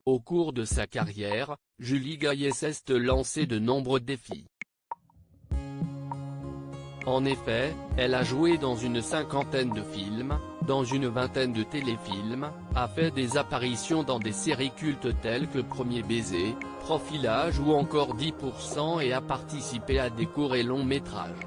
Au cours de sa carrière, Julie Gaillet s'est lancée de nombreux défis. En effet, elle a joué dans une cinquantaine de films, dans une vingtaine de téléfilms, a fait des apparitions dans des séries cultes telles que Premier baiser, Profilage ou encore 10% et a participé à des courts et longs métrages.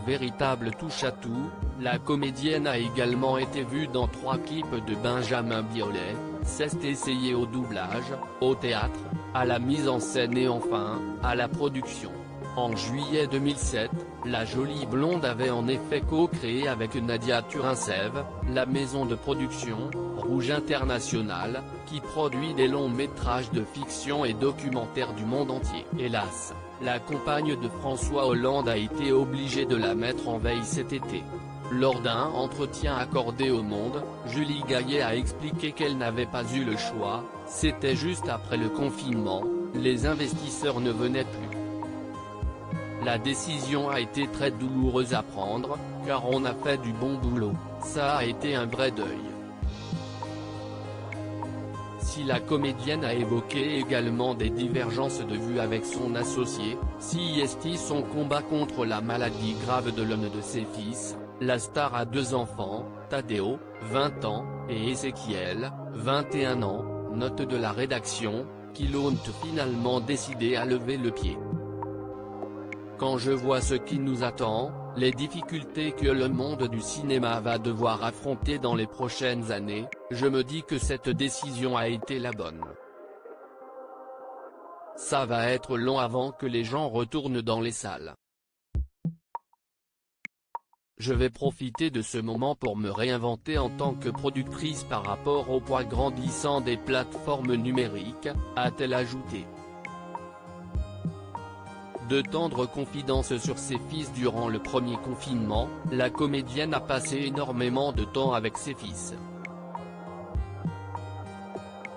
Véritable touche-à-tout, la comédienne a également été vue dans 3 clips de Benjamin Biolay, s'est essayée au doublage, au théâtre, à la mise en scène et enfin, à la production. En juillet 2007, la jolie blonde avait en effet co-créé avec Nadia Turincev, la maison de production, Rouge International, qui produit des longs métrages de fiction et documentaires du monde entier. Hélas, la compagne de François Hollande a été obligée de la mettre en veille cet été. Lors d'un entretien accordé au Monde, Julie Gaillet a expliqué qu'elle n'avait pas eu le choix, c'était juste après le confinement, les investisseurs ne venaient plus. La décision a été très douloureuse à prendre, car on a fait du bon boulot, ça a été un vrai deuil. Si la comédienne a évoqué également des divergences de vues avec son associé, CST son combat contre la maladie grave de l'un de ses fils, la star a 2 enfants, Tadeo, 20 ans, et Ézéchiel, 21 ans, note de la rédaction, qui l'ont finalement décidé à lever le pied. Quand je vois ce qui nous attend, les difficultés que le monde du cinéma va devoir affronter dans les prochaines années, je me dis que cette décision a été la bonne. Ça va être long avant que les gens retournent dans les salles. Je vais profiter de ce moment pour me réinventer en tant que productrice par rapport au poids grandissant des plateformes numériques, a-t-elle ajouté. De tendres confidences sur ses fils durant le premier confinement, la comédienne a passé énormément de temps avec ses fils.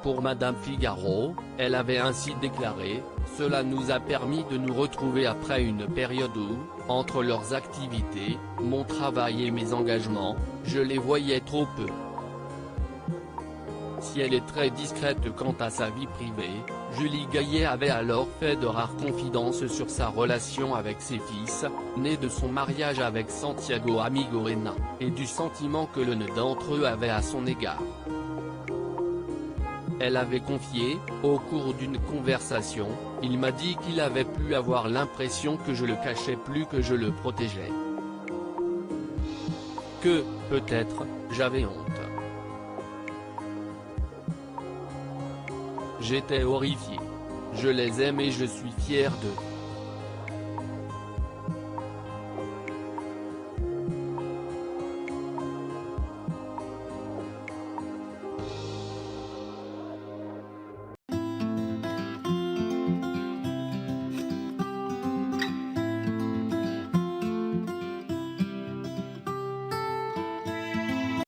Pour Madame Figaro, elle avait ainsi déclaré, « Cela nous a permis de nous retrouver après une période où, entre leurs activités, mon travail et mes engagements, je les voyais trop peu. » Si elle est très discrète quant à sa vie privée, Julie Gaillet avait alors fait de rares confidences sur sa relation avec ses fils, nés de son mariage avec Santiago Amigorena, et du sentiment que l'un d'entre eux avait à son égard. Elle avait confié, au cours d'une conversation, « Il m'a dit qu'il avait pu avoir l'impression que je le cachais plus que je le protégeais. Que, peut-être, j'avais honte. J'étais horrifié. Je les aime et je suis fier d'eux. »